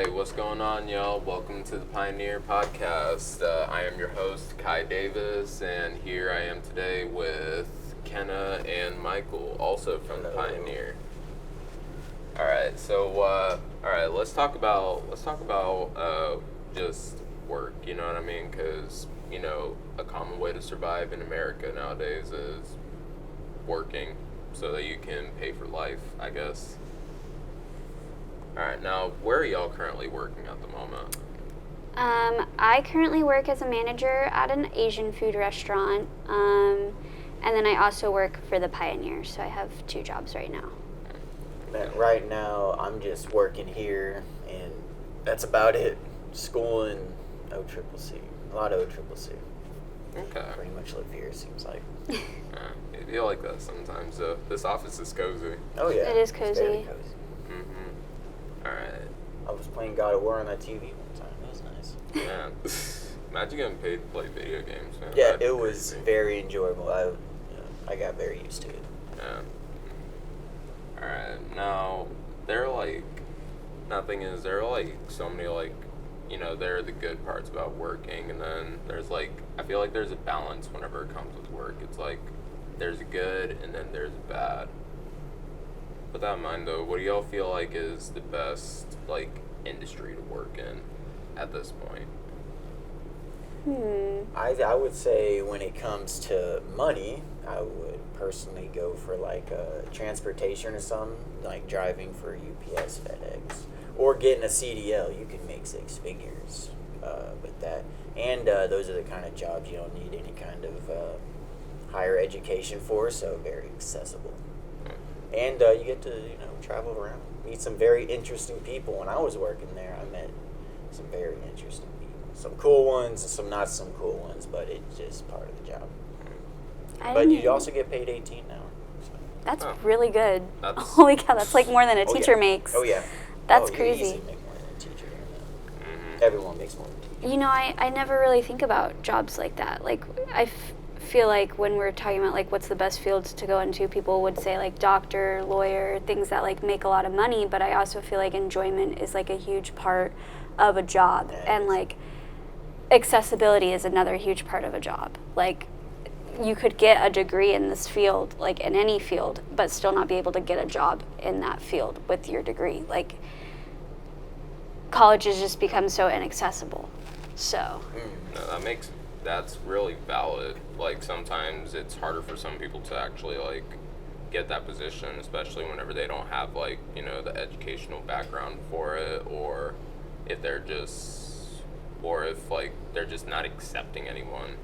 Alright, what's going on, y'all? Welcome to the Pioneer Podcast. I am your host, Kai Davis, and here I am today with Kenna and Michael, also from the Pioneer. Alright, let's talk about just work, you know what I mean? Because, a common way to survive in America nowadays is working so that you can pay for life, I guess. Alright, now, where are y'all currently working at the moment? I currently work as a manager at an Asian food restaurant, and then I also work for the Pioneer, so I have 2 jobs right now. Right now, I'm just working here, and that's about it. School and OCCC. A lot of OCCC. Okay. Pretty much live here, seems like. I feel like that sometimes, though. This office is cozy. Oh, yeah. It is It's cozy. very cozy. Alright. I was playing God of War on that TV one time. That was nice. Man, imagine getting paid to play video games, man. Yeah, That'd be it was crazy. very enjoyable. I got very used to it. Yeah. Alright, now, there are so many, there are the good parts about working, and then there's, I feel like there's a balance whenever it comes with work. It's there's a good, and then there's a bad. With that in mind, though, what do y'all feel like is the best, industry to work in at this point? I would say when it comes to money, I would personally go for transportation or something, like driving for UPS, FedEx, or getting a CDL. You can make 6 figures with that. And those are the kind of jobs you don't need any kind of higher education for, so very accessible. And you get to, travel around, meet some very interesting people. When I was working there, I met some very interesting people. Some cool ones and some not some cool ones, but it's just part of the job. But you also get paid $18 an hour. So. That's really good. That's- Holy cow, that's more than a teacher makes. Oh, yeah. That's you crazy. easily make more than a teacher doing that. Everyone makes more than a teacher. I never really think about jobs like that. I feel like when we're talking about what's the best fields to go into, people would say doctor, lawyer, things that make a lot of money, but I also feel like enjoyment is a huge part of a job, and accessibility is another huge part of a job. You could get a degree in this field, in any field, but still not be able to get a job in that field with your degree. College has just become so inaccessible. So. No, that's really valid. Sometimes it's harder for some people to actually, get that position, especially whenever they don't have, the educational background for it, or if they're just not accepting anyone.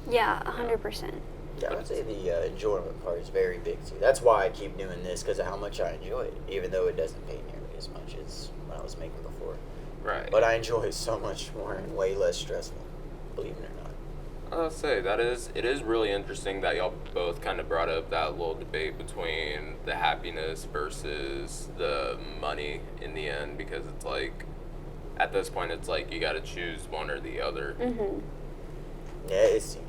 Yeah, 100%. Yeah, I would say the enjoyment part is very big, too. That's why I keep doing this, because of how much I enjoy it, even though it doesn't pay nearly as much as when I was making before. Right. But I enjoy it so much more and way less stressful, believe it or not. I'll say it is really interesting that y'all both kind of brought up that little debate between the happiness versus the money in the end, because it's at this point it's you got to choose one or the other. Mm-hmm. Yeah, it seems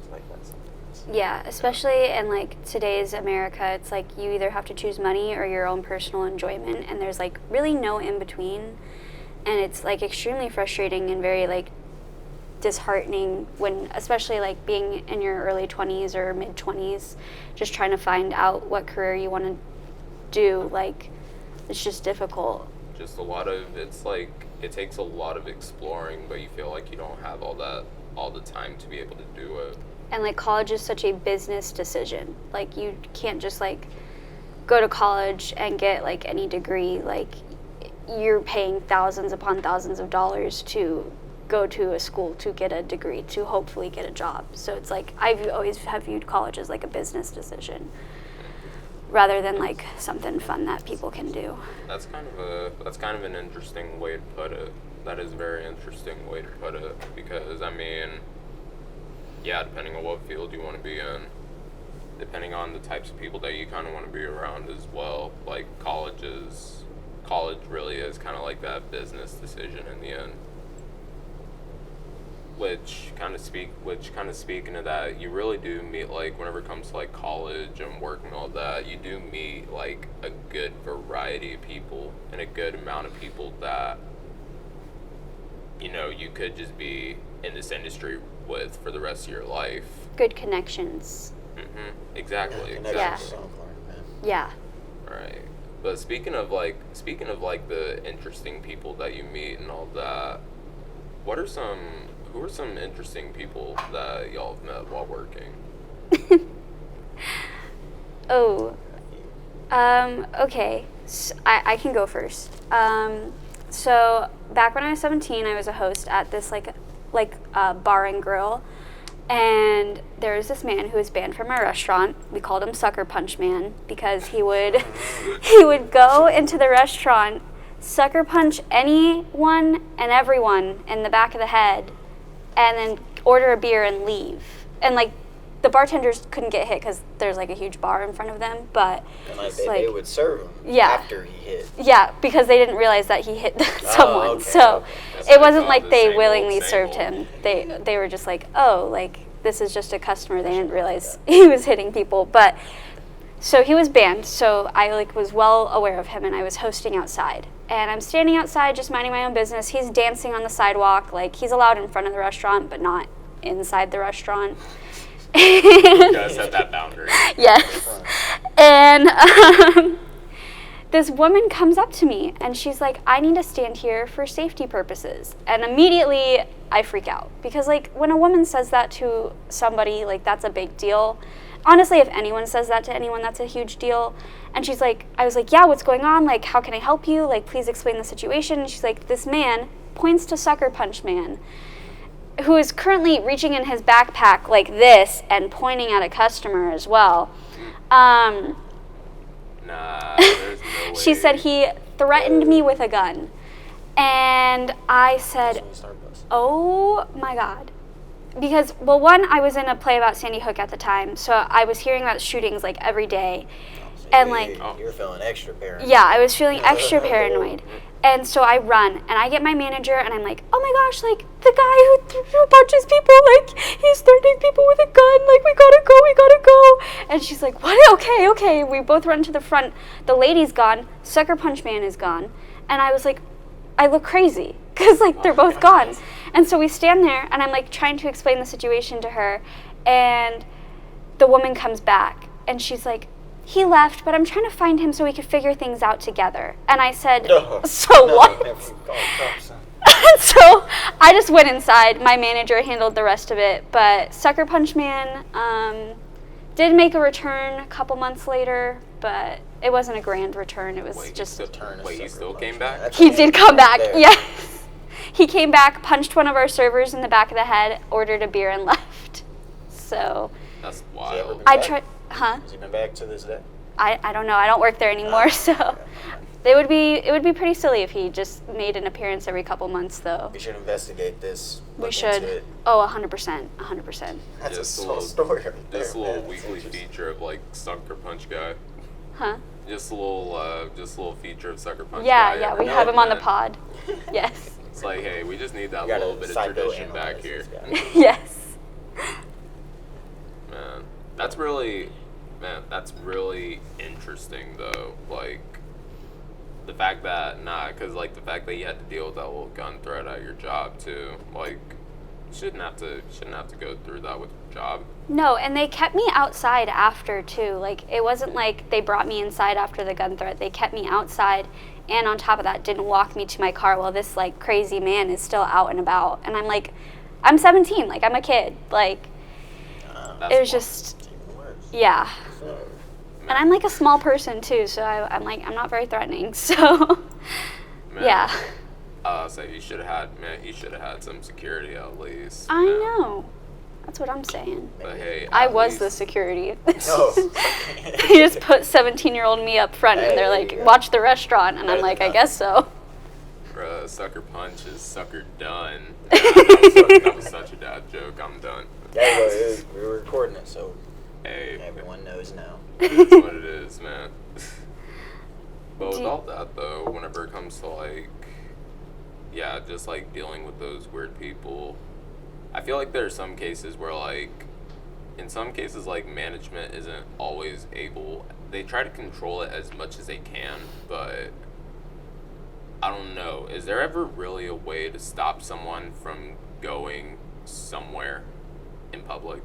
like that sometimes. Yeah, especially in today's America, it's you either have to choose money or your own personal enjoyment, and there's really no in between, and it's extremely frustrating and very disheartening when, especially being in your early 20s or mid 20s, just trying to find out what career you want to do. It's just difficult. Just a lot of it takes a lot of exploring, but you feel you don't have all the time to be able to do it. And college is such a business decision. You can't just go to college and get any degree. You're paying thousands upon thousands of dollars to go to a school to get a degree, to hopefully get a job. So it's I've always have viewed college as a business decision rather than something fun that people can do. That's kind of an interesting way to put it. That is a very interesting way to put it, because depending on what field you want to be in, depending on the types of people that you kind of want to be around as well, college really is kind of that business decision in the end. which kind of speaking of that, you really do meet, like, whenever it comes to like college and work and all that, you do meet like a good variety of people and a good amount of people that, you know, you could just be in this industry with for the rest of your life. Good connections. Exactly. Connections Yeah. is so important, man. Yeah. Right. But speaking of like the interesting people that you meet and all that, who are some interesting people that y'all have met while working? Oh. Okay. I can go first. So back when I was 17, I was a host at this like bar and grill, and there was this man who was banned from our restaurant. We called him Sucker Punch Man because he would go into the restaurant, sucker punch anyone and everyone in the back of the head, and then order a beer and leave. And like the bartenders couldn't get hit because there's like a huge bar in front of them, but And like it's they would serve him Yeah. after he hit. yeah, because they didn't realize that he hit someone. okay, So okay. That's it like, wasn't oh, like the they same willingly old, served same him. old. They were just like, oh, like this is just a customer. They didn't realize he was hitting people. But so he was banned. So I like was well aware of him, and I was hosting outside. And I'm standing outside, just minding my own business. He's dancing on the sidewalk. Like he's allowed in front of the restaurant, but not inside the restaurant. You guys have that boundary. Yes. And this woman comes up to me and she's like, I need to stand here for safety purposes. And immediately I freak out because like when a woman says that to somebody, like that's a big deal. Honestly, if anyone says that to anyone, that's a huge deal. And she's like, I was like, yeah, what's going on? Like, how can I help you? Like, please explain the situation. And she's like, this man points to Sucker Punch Man, who is currently reaching in his backpack like this and pointing at a customer as well. Nah, there's no way. She said he threatened me with a gun. And I said, That's when you start busting. oh my God. Because, well, one, I was in a play about Sandy Hook at the time, so I was hearing about shootings like every day. So And, you're feeling extra paranoid. Yeah, I was feeling extra paranoid. And so I run, and I get my manager, and I'm like, oh my gosh, like, the guy who punches people, like, he's threatening people with a gun, like, we gotta go. And she's like, what? Okay. We both run to the front. The lady's gone. Sucker Punch Man is gone. And I was like, I look crazy, because, like, they're both gone. And so we stand there, and I'm, like, trying to explain the situation to her, and the woman comes back, and she's like, he left, but I'm trying to find him so we could figure things out together. And I said, so what? And so I just went inside. My manager handled the rest of it. But Sucker Punch Man did make a return a couple months later, but it wasn't a grand return. It was Wait, just... he still came back? He did come back, yes. He came back, punched one of our servers in the back of the head, ordered a beer, and left. So... That's wild. I tried... Huh? Has he been back to this day? I don't know. I don't work there anymore, so... It would be pretty silly if he just made an appearance every couple months, though. We should investigate this. We look should. into it. Oh, 100%. 100%. That's Just a a small little- story right there. Just a little man. weekly That's interesting. feature of like Sucker Punch guy. Huh? Just a little feature of Sucker Punch guy. Yeah, every we now have and him on the then. pod. Yes. It's like, hey, we just need that You gotta little bit of tradition psychoanalyze back here. this guy. Yes. Man, that's really interesting though. Like the fact that because like the fact that you had to deal with that little gun threat at your job too. Like you shouldn't have to go through that with your job. No, and they kept me outside after, too. Like, it wasn't like they brought me inside after the gun threat. They kept me outside, and on top of that, didn't walk me to my car while this, like, crazy man is still out and about. And I'm like, I'm 17. Like, I'm a kid. Like, That's it was wild. just, It's even worse. yeah. So, And I'm, like, a small person, too, so I'm like, I'm not very threatening, so, Man. yeah. So you should have had some security at least. I man. know. That's what I'm saying. But hey, I at was the least- security. no. They just put 17-year-old me up front, and they're Hey, like, there you go. watch the restaurant. And I'm Better like, than I guess so. Bruh, Sucker Punch is sucker done. That was such a dad joke. I'm done. Yeah, well, we were recording it, so Hey, everyone knows now. it's what it is, man. But with Do- all that though, whenever it comes to like, yeah, just like dealing with those weird people, I feel like there are some cases where, like, in some cases, like, management isn't always able. They try to control it as much as they can, but I don't know. Is there ever really a way to stop someone from going somewhere in public?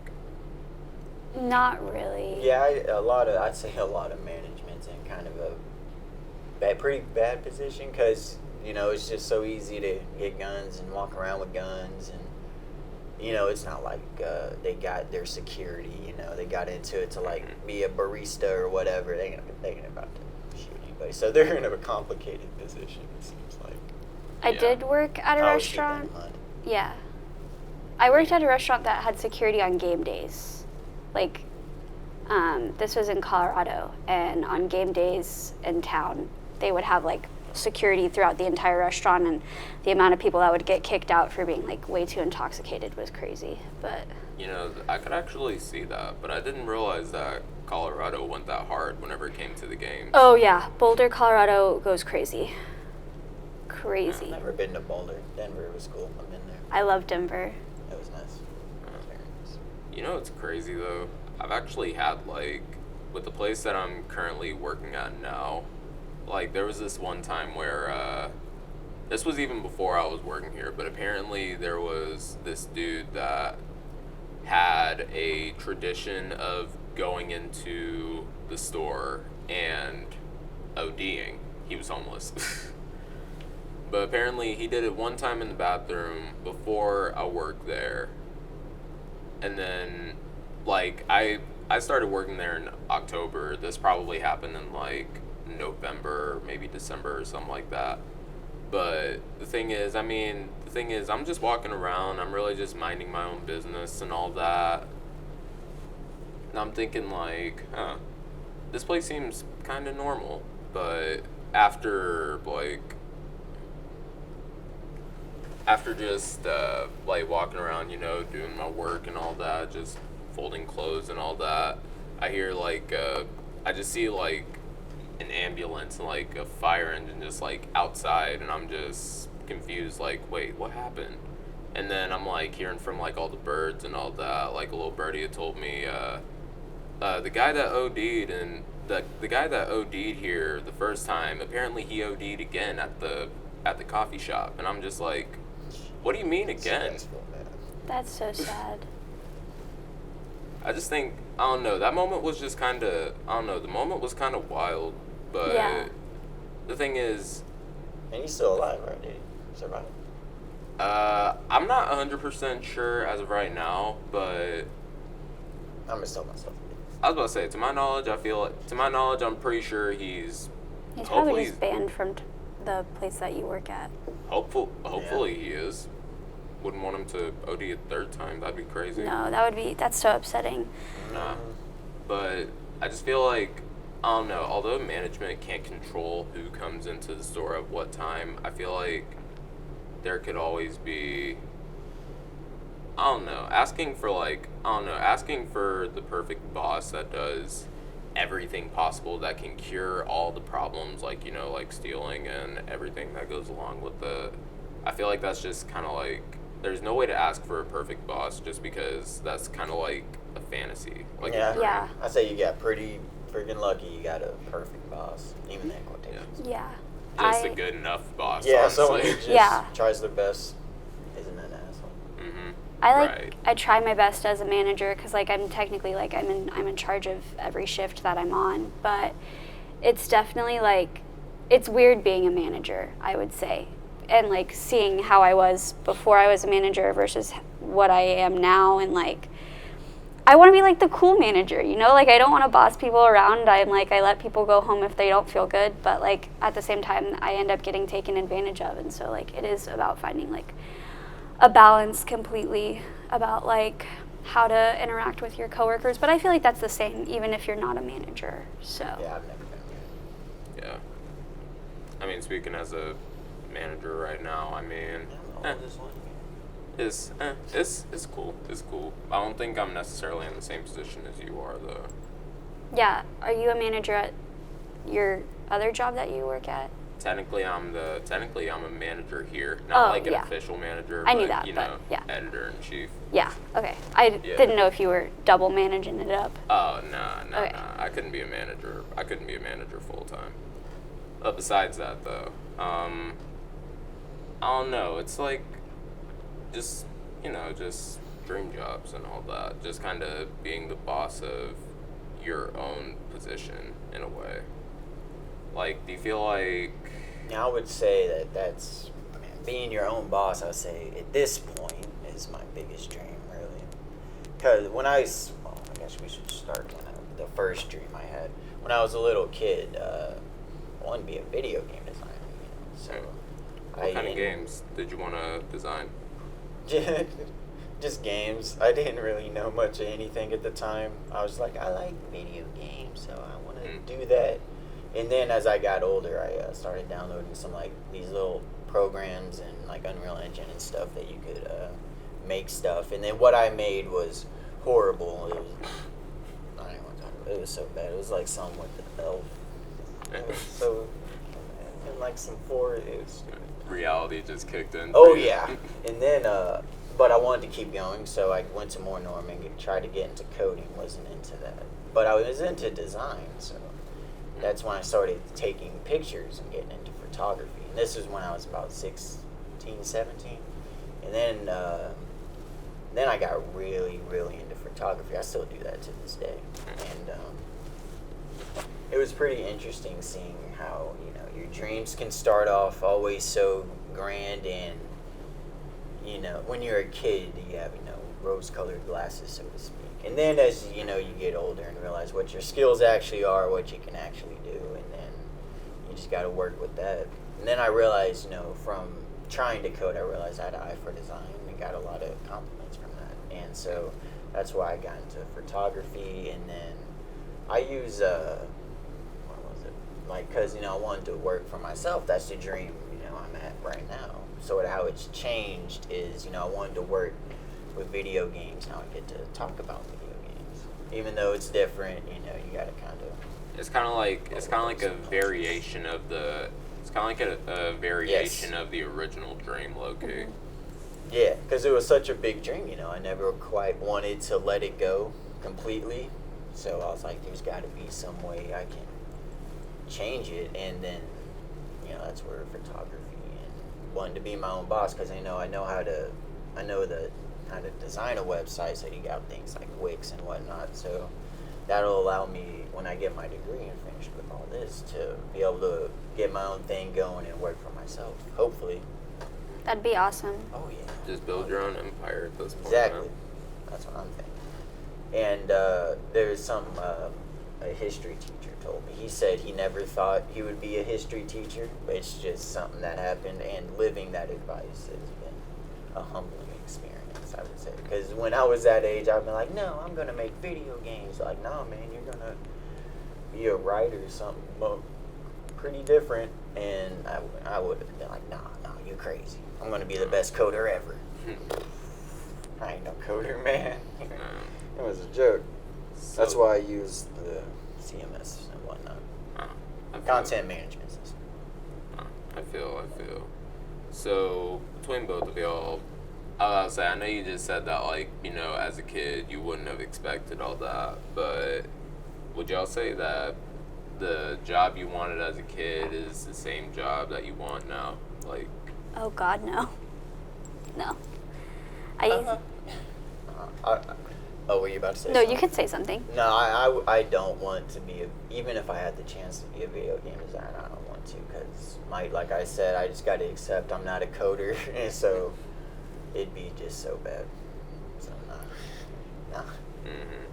Not really. Yeah, I'd say a lot of management's in kind of a pretty bad position because, it's just so easy to get guns and walk around with guns. And, it's not like they got their security, they got into it to, like, be a barista or whatever. They ain't about to shoot anybody. So they're in a complicated position, it seems like. I Yeah. did work at a How has she been restaurant. hunted? Yeah. I worked at a restaurant that had security on game days. Like, this was in Colorado, and on game days in town, they would have, like, security throughout the entire restaurant, and the amount of people that would get kicked out for being, like, way too intoxicated was crazy. But I could actually see that, but I didn't realize that Colorado went that hard whenever it came to the games. oh yeah, Boulder, Colorado goes crazy. I've Crazy. never been to Boulder. Denver was cool. I've been there. I love Denver. It was nice. Very nice. You know what's crazy though? I've actually had, like, with the place that I'm currently working at now, like, there was this one time where, this was even before I was working here, but apparently there was this dude that had a tradition of going into the store and ODing. He was homeless. But apparently he did it one time in the bathroom before I worked there. And then, like, I started working there in October. This probably happened in, like, November, maybe December or something like that. But the thing is, I'm just walking around. I'm really just minding my own business and all that. And I'm thinking, like, this place seems kind of normal. But after just, like, walking around, doing my work and all that, just folding clothes and all that, I hear, like, I just see, like, an ambulance and, like, a fire engine just, like, outside, and I'm just confused, like, wait, what happened? And then I'm, like, hearing from, like, all the birds and all that. Like, a little birdie had told me, the guy that OD'd and the guy that OD'd here the first time, apparently he OD'd again at the coffee shop. And I'm just like, what do you mean again? Stressful, man. That's so sad. I just think, I don't know, that moment was just kind of, the moment was kind of wild. But Yeah. the thing is, And he's still alive, right? Did he survive? I'm not 100% sure as of right now, but I'm gonna tell myself. I was about to say, to my knowledge, I'm pretty sure he's He's hopefully, probably just banned from the place that you work at. hopefully he is. Wouldn't want him to OD a third time. That'd be crazy. No, that's so upsetting. Nah. But I just feel like, I don't know, although management can't control who comes into the store at what time, I feel like there could always be, asking for the perfect boss that does everything possible that can cure all the problems, like, like stealing and everything that goes along with I feel like that's just kind of like, there's no way to ask for a perfect boss just because that's kind of like a fantasy. Like, Yeah. I say you got pretty freaking lucky. You got a perfect boss, even that quotations. Yeah. just a good enough boss. Yeah, honestly. someone who just Yeah. tries their best isn't an asshole. Mm-hmm. I I try my best as a manager because like I'm technically like I'm in charge of every shift that I'm on, but it's definitely like it's weird being a manager, I would say, and like seeing how I was before I was a manager versus what I am now, and like I want to be like the cool manager, you know, like I don't want to boss people around. I let people go home if they don't feel good, but like at the same time I end up getting taken advantage of, and so like it is about finding like a balance completely about like how to interact with your coworkers, but I feel like that's the same even if you're not a manager. So Yeah, I've never been there. Yeah. I mean, speaking as a manager right now, I mean, I don't know this one. it's cool. It's cool. I don't think I'm necessarily in the same position as you are, though. yeah, are you a manager at your other job that you work at? technically I'm a manager here, not like an official manager. I but, knew that, you but know, yeah. editor in chief. Yeah. Okay. I didn't know if you were double managing it up. Oh no, Okay. I couldn't be a manager. I couldn't be a manager full time. But besides that, though, I don't know. It's like just just dream jobs and all that. Just kind of being the boss of your own position in a way. Like, do you feel like? I would say that's being your own boss. I would say at this point is my biggest dream, really. Because I guess we should start the first dream I had when I was a little kid. I wanted to be a video game designer. So what kind of games did you want to design? Just games. I didn't really know much of anything at the time. I was like, I like video games, so I want to do that. And then as I got older, I started downloading some like these little programs and like Unreal Engine and stuff that you could make stuff. And then what I made was horrible. I don't even want to talk about it. It was so bad. It was like some with the elf. It was so, and like some it was stupid. Reality just kicked in. Oh yeah. And then but I wanted to keep going, so I went to more Norman and tried to get into coding. Wasn't into that, but I was into design, so that's when I started taking pictures and getting into photography. And this is when I was about 16, 17. And then I got really, really into photography. I still do that to this day. And it was pretty interesting seeing how, your dreams can start off always so grand, and, when you're a kid, you have, rose-colored glasses, so to speak. And then as, you get older and realize what your skills actually are, what you can actually do, and then you just got to work with that. And then I realized, from trying to code, I realized I had an eye for design and got a lot of compliments from that. And so that's why I got into photography. And then I use, what was it? Like, because, I wanted to work for myself. That's the dream, I'm at right now. So how it's changed is, I wanted to work with video games. Now I get to talk about video games, even though it's different. You got to kind of. It's kind of like a variation of the. It's kind of like a variation of the original dream, low-key. Yeah, because it was such a big dream. I never quite wanted to let it go completely. So I was like, there's got to be some way I can change it, and then that's where photography and wanting to be my own boss, because I know how to design a website, so you got things like Wix and whatnot. So that'll allow me, when I get my degree and finish with all this, to be able to get my own thing going and work for myself, hopefully. That'd be awesome. Oh yeah. Just build your own empire at this point. Exactly. That's what I'm thinking. And there's a history teacher told me. He said he never thought he would be a history teacher, but it's just something that happened, and living that advice has been a humbling experience, I would say. Because when I was that age, I'd been like, no, I'm going to make video games. Like, no, man, you're going to be a writer or something pretty different. And I would have been like, nah, you're crazy. I'm going to be the best coder ever. I ain't no coder, man. It was a joke. So, that's why I used the CMS and whatnot. Content management system. I feel. So, between both of y'all, I know you just said that, like, as a kid, you wouldn't have expected all that, but would y'all say that the job you wanted as a kid is the same job that you want now? Like, Oh God, no. No. Oh, were you about to say No, something? you can say something. No, I don't want to be, even if I had the chance to be a video game designer, I don't want to, because, like I said, I just got to accept I'm not a coder, and so it'd be just so bad. So, nah.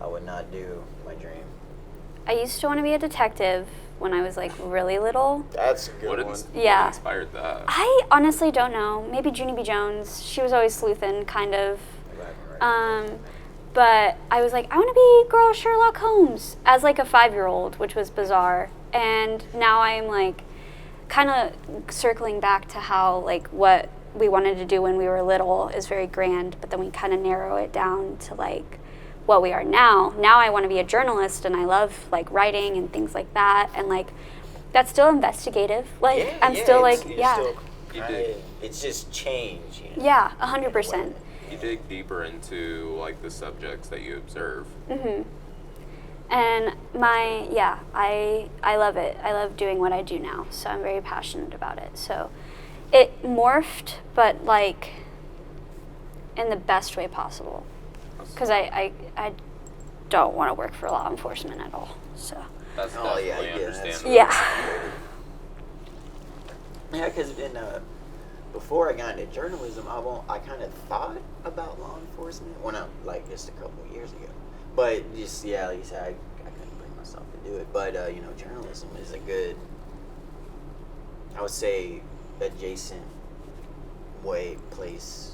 I would not do my dream. I used to want to be a detective when I was like really little. That's a good one. Yeah. What inspired that? I honestly don't know. Maybe Junie B. Jones. She was always sleuthing, kind of. But I was like, I want to be girl Sherlock Holmes as like a 5-year-old, which was bizarre. And now I'm like kind of circling back to how like what we wanted to do when we were little is very grand, but then we kind of narrow it down to like what we are now. Now I want to be a journalist, and I love like writing and things like that. And like that's still investigative. Like, Yeah, I'm yeah, still it's- like, you're yeah. still You kinda- did. It's just change. You know, Yeah, in a 100%. way. You dig deeper into like the subjects that you observe. And I love it. I love doing what I do now. So I'm very passionate about it. So it morphed, but like in the best way possible. Because I don't want to work for law enforcement at all. So That's Oh, yeah, definitely yeah, that's- understandable. yeah. Yeah, because before I got into journalism, I kind of thought about law enforcement. Well, no, like just a couple of years ago. But just, yeah, like you said, I couldn't bring myself to do it. But, journalism is a good, I would say, adjacent place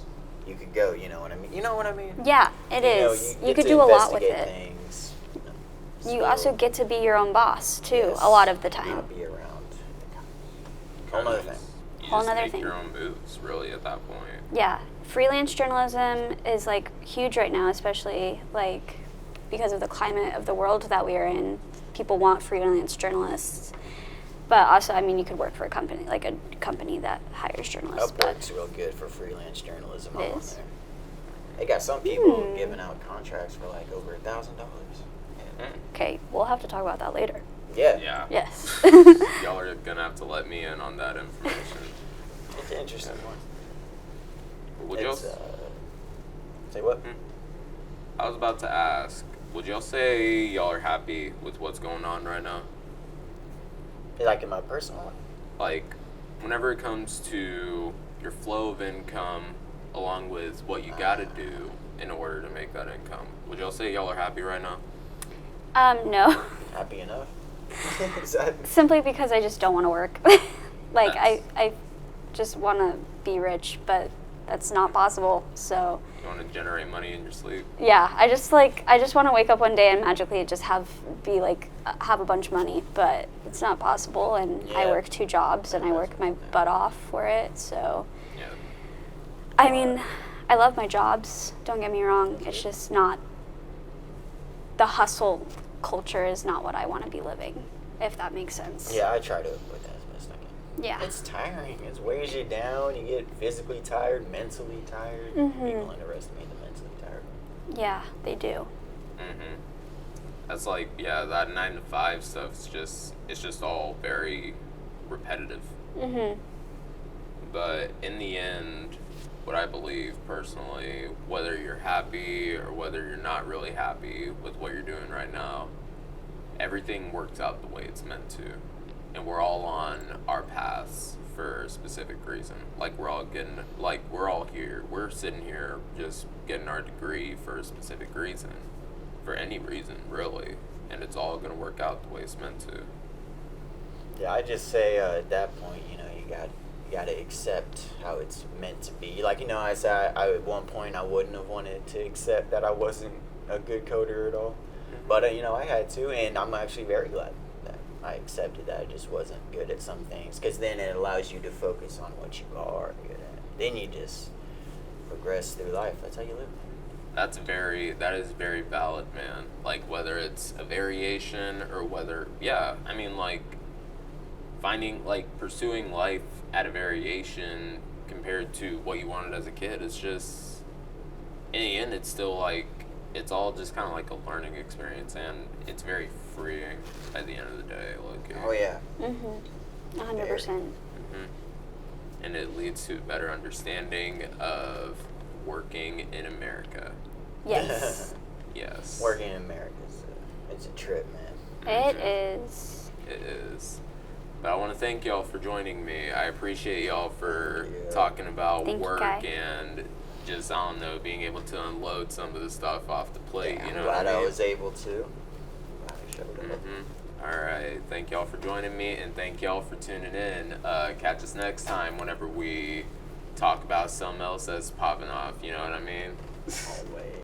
you could go, you know what I mean? You know what I mean? Yeah, it is. You get could to do a lot with investigate it. Things, You also get to be your own boss too, Yes, a lot of the time. not be around. Whole nother thing. You Whole just nother make thing. your own moves, really, at that point. Yeah, freelance journalism is like huge right now, especially like because of the climate of the world that we are in. People want freelance journalists, but also, I mean, you could work for a company that hires journalists. Upwork's real good for freelance journalism. It I'm on is. there. They got some people giving out contracts for like over $1,000. Okay, we'll have to talk about that later. Yeah. Yeah. Yes. Y'all are gonna have to let me in on that information. It's an interesting one. Would y'all? It's, say what? I was about to ask. Would y'all say y'all are happy with what's going on right now? Like in my personal life? Like, whenever it comes to your flow of income, along with what you gotta do in order to make that income, would y'all say y'all are happy right now? No. Happy enough? Is that? Simply because I just don't want to work. Like, That's- I just want to be rich, but that's not possible. So, You want to generate money in your sleep? yeah, I just want to wake up one day and magically just have a bunch of money, but it's not possible. And I Yeah. work 2 jobs and I work my butt off for it. So, Yeah. I mean, I love my jobs. Don't get me wrong. It's just not, the hustle culture is not what I want to be living, if that makes sense. Yeah, I try to avoid that as best I can. Yeah. It's tiring. It weighs you down. You get physically tired, mentally tired. People underestimate the mentally tired. Yeah, they do. That's like, yeah, that 9 to 5 stuff it's just all very repetitive. But in the end, what I believe personally, whether you're happy or whether you're not really happy with what you're doing right now, everything works out the way it's meant to. And we're all on our paths for a specific reason. Like we're all here. We're sitting here just getting our degree for a specific reason. For any reason, really. And it's all going to work out the way it's meant to. Yeah, I just say at that point, you got to accept how it's meant to be. Like, I said, I at one point I wouldn't have wanted to accept that I wasn't a good coder at all. But, I had to, and I'm actually very glad that I accepted that I just wasn't good at some things. Because then it allows you to focus on what you are good at. Then you just progress through life. That's how you live. That is very valid, man. Like, whether it's a variation or whether, pursuing life at a variation compared to what you wanted as a kid, it's just, in the end, it's still like, it's all just kind of like a learning experience, and it's very freeing at the end of the day. Like, Oh, yeah. 100%. and it leads to a better understanding of working in America. Yes. Yes. Working in America, it's a trip, man. It is. It is. But I want to thank y'all for joining me. I appreciate y'all for Yeah. talking about Thank you, work Kai. and just, I don't know, being able to unload some of the stuff off the plate. Yeah, You know I'm what glad I mean? I was able to. Glad I showed up. All right. Thank y'all for joining me, and thank y'all for tuning in. Catch us next time whenever we talk about something else that's popping off. You know what I mean? Always.